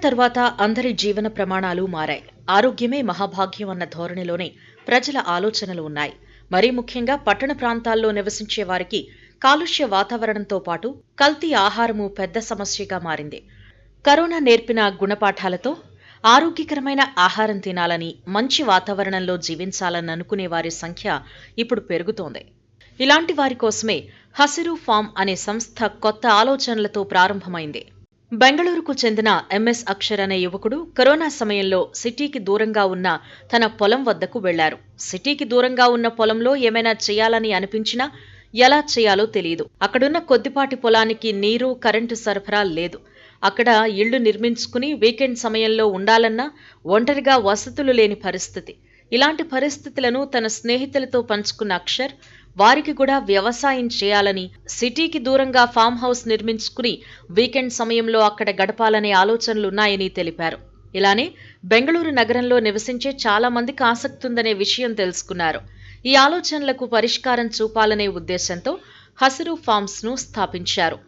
తర్వాత అందరి జీవన ప్రమాణాలు మారాయి. ఆరోగ్యమే మహాభాగ్యం అన్న ధోరణిలోనే ప్రజల ఆలోచనలు ఉన్నాయి. మరీ ముఖ్యంగా పట్టణ ప్రాంతాల్లో నివసించే వారికి కాలుష్య వాతావరణంతో పాటు కల్తీ ఆహారము పెద్ద సమస్యగా మారింది. కరోనా నేర్పిన గుణపాఠాలతో ఆరోగ్యకరమైన ఆహారం తినాలని, మంచి వాతావరణంలో జీవించాలని అనుకునే వారి సంఖ్య ఇప్పుడు పెరుగుతోంది. ఇలాంటి వారి కోసమే హసిరు ఫామ్ అనే సంస్థ కొత్త ఆలోచనలతో ప్రారంభమైంది. బెంగళూరుకు చెందిన ఎంఎస్ అక్షర్ అనే యువకుడు కరోనా సమయంలో సిటీకి దూరంగా ఉన్న తన పొలం వద్దకు వెళ్లారు. సిటీకి దూరంగా ఉన్న పొలంలో ఏమైనా చేయాలని అనిపించినా ఎలా చేయాలో తెలియదు. అక్కడున్న కొద్దిపాటి పొలానికి నీరు, కరెంటు సరఫరా లేదు. అక్కడ ఇళ్లు నిర్మించుకుని వీకెండ్ సమయంలో ఉండాలన్నా ఒంటరిగా వసతులు లేని పరిస్థితి. ఇలాంటి పరిస్థితులను తన స్నేహితులతో పంచుకున్న అక్షర్ వారికి కూడా వ్యవసాయం చేయాలని, సిటీకి దూరంగా ఫామ్ హౌస్ నిర్మించుకుని వీకెండ్ సమయంలో అక్కడ గడపాలనే ఆలోచనలున్నాయని తెలిపారు. ఇలానే బెంగళూరు నగరంలో నివసించే చాలా మందికి ఆసక్తి ఉందనే విషయం తెలుసుకున్నారు. ఈ ఆలోచనలకు పరిష్కారం చూపాలనే ఉద్దేశంతో హసిరు ఫార్మ్స్ ను స్థాపించారు.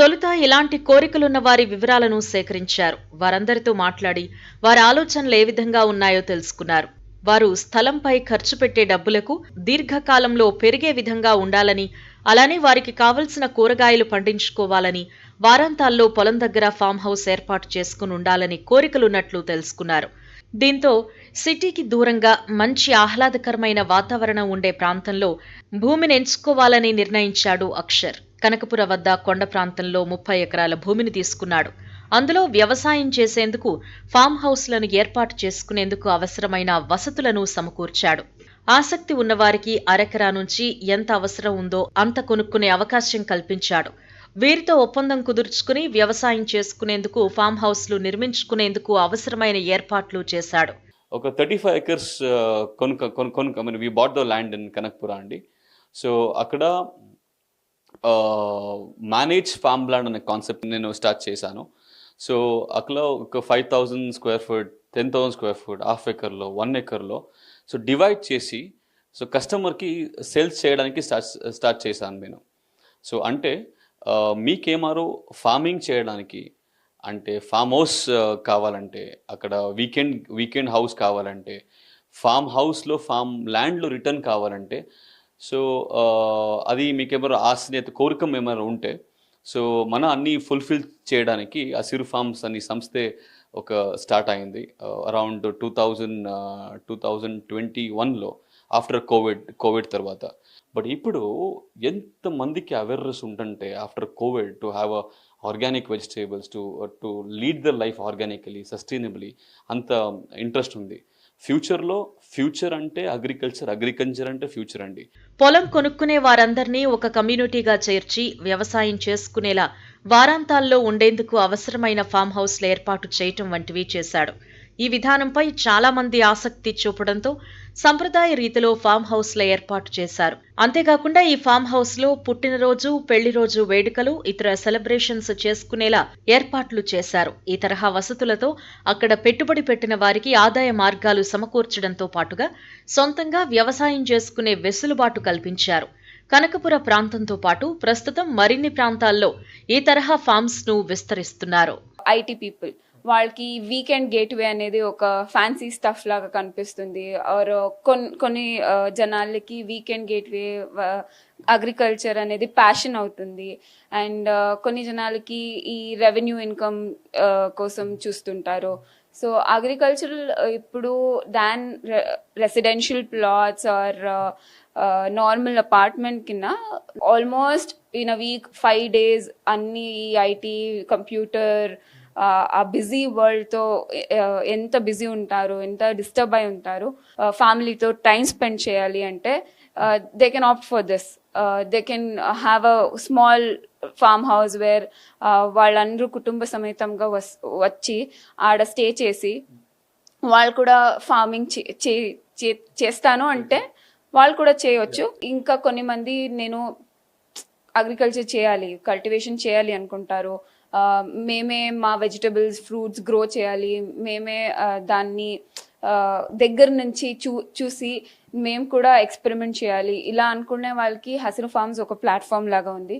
తొలుత ఇలాంటి కోరికలున్న వారి వివరాలను సేకరించారు. వారందరితో మాట్లాడి వారి ఆలోచనలు ఏ విధంగా ఉన్నాయో తెలుసుకున్నారు. వారు స్థలంపై ఖర్చు పెట్టే డబ్బులకు దీర్ఘకాలంలో పెరిగే విధంగా ఉండాలని, అలానే వారికి కావలసిన కూరగాయలు పండించుకోవాలని, వారాంతాల్లో పొలం దగ్గర ఫామ్ హౌస్ ఏర్పాటు చేసుకుని ఉండాలని కోరికలున్నట్లు తెలుసుకున్నారు. దీంతో సిటీకి దూరంగా మంచి ఆహ్లాదకరమైన వాతావరణం ఉండే ప్రాంతంలో భూమిని ఎంచుకోవాలని నిర్ణయించాడు అక్షర్. కనకపుర వద్ద కొండ ప్రాంతంలో 30 ఎకరాల భూమిని తీసుకున్నాడు. అందులో వ్యవసాయం చేసేందుకు ఫామ్ హౌస్లను ఏర్పాటు చేసుకునేందుకు అవసరమైన వసతులను సమకూర్చాడు. ఆసక్తి ఉన్నవారికి అరెకరా నుంచి ఎంత అవసరం ఉందో అంత కొనుక్కునే అవకాశం కల్పించాడు. వీరితో ఒప్పందం కుదుర్చుకుని వ్యవసాయం చేసుకునేందుకు ఫామ్ హౌస్లు నిర్మించుకునేందుకు అవసరమైన ఏర్పాట్లు చేశాడు. ఒక 35 acres we bought the land in Kanakpura అండి. సో అక్కడ మేనేజ్ ఫామ్ ల్యాండ్ అనే కాన్సెప్ట్ నేను స్టార్ట్ చేశాను. సో అక్కడ ఒక 5,000 square feet, 10,000 square feet, half ఎకర్లో, 1 acreలో సో డివైడ్ చేసి సో కస్టమర్కి సేల్స్ చేయడానికి స్టార్ట్ చేశాను నేను. సో అంటే మీకేమారు ఫార్మింగ్ చేయడానికి అంటే ఫామ్ హౌస్ కావాలంటే, అక్కడ వీకెండ్ హౌస్ కావాలంటే, ఫామ్ హౌస్లో ఫామ్ ల్యాండ్లో రిటర్న్ కావాలంటే, సో అది మీకేమైనా ఆశ కోరిక ఏమైనా ఉంటే సో మన అన్ని ఫుల్ఫిల్ చేయడానికి హసిరు ఫార్మ్స్ అనే సంస్థే ఒక స్టార్ట్ అయింది అరౌండ్ 2021లో ఆఫ్టర్ కోవిడ్ తర్వాత. బట్ ఇప్పుడు ఎంతమందికి అవేర్నెస్ ఉంటుంటే after covid to have a organic vegetables to lead the life organically, sustainably అంత ఇంట్రెస్ట్ ఉంది. ఫ్యూచర్ అంటే అగ్రికల్చర్ అంటే ఫ్యూచర్ అండి. పొలం కొనుక్కునే వారందరినీ ఒక కమ్యూనిటీగా చేర్చి వ్యవసాయం చేసుకునేలా వారాంతాల్లో ఉండేందుకు అవసరమైన ఫామ్ హౌస్ల ఏర్పాటు చేయటం వంటివి చేశాడు. ఈ విధానంపై చాలా మంది ఆసక్తి చూపడంతో సంప్రదాయ రీతిలో ఫామ్ హౌస్ల ఏర్పాటు చేశారు. అంతేకాకుండా ఈ ఫామ్ హౌస్ లో పుట్టినరోజు, పెళ్లిరోజు వేడుకలు, ఇతర సెలబ్రేషన్స్ చేసుకునేలా ఏర్పాట్లు చేశారు. ఈ తరహా వసతులతో అక్కడ పెట్టుబడి పెట్టిన వారికి ఆదాయ మార్గాలు సమకూర్చడంతో పాటుగా సొంతంగా వ్యవసాయం చేసుకునే వెసులుబాటు కల్పించారు. కనకపుర ప్రాంతంతో పాటు ప్రస్తుతం మరిన్ని ప్రాంతాల్లో ఈ తరహా ఫార్మ్స్ ను విస్తరిస్తున్నారు. ఐటీ పీపుల్ వాళ్ళకి వీకెండ్ గేట్వే అనేది ఒక ఫ్యాన్సీ స్టఫ్ లాగా కనిపిస్తుంది. ఆర్ కొన్ని జనాలకి వీకెండ్ గేట్వే అగ్రికల్చర్ అనేది ప్యాషన్ అవుతుంది. అండ్ కొన్ని జనాలకి ఈ రెవెన్యూ ఇన్కమ్ కోసం చూస్తుంటారు. సో అగ్రికల్చర్ ఇప్పుడు than residential plots or normal apartment కింద almost in a week 5 days అన్ని ఐటీ, కంప్యూటర్, ఆ బిజీ వరల్డ్తో ఎంత బిజీ ఉంటారు, ఎంత డిస్టర్బ్ అయి ఉంటారు, ఫ్యామిలీతో టైం స్పెండ్ చేయాలి అంటే they can opt for this. They can have a small farm house wear వాళ్ళందరూ కుటుంబ సమేతంగా వచ్చి ఆడ స్టే చేసి వాళ్ళు కూడా ఫార్మింగ్ చేస్తాను అంటే వాళ్ళు కూడా చేయవచ్చు. ఇంకా కొన్ని మంది నేను అగ్రికల్చర్ చేయాలి, కల్టివేషన్ చేయాలి అనుకుంటారు. మేమే మా వెజిటబుల్స్ ఫ్రూట్స్ గ్రో చేయాలి, మేమే దాన్ని దగ్గర నుంచి చూసి మేము కూడా ఎక్స్పెరిమెంట్ చేయాలి, ఇలా అనుకునే వాళ్ళకి హసీనా ఫార్మ్స్ ఒక ప్లాట్ఫామ్ లాగా ఉంది.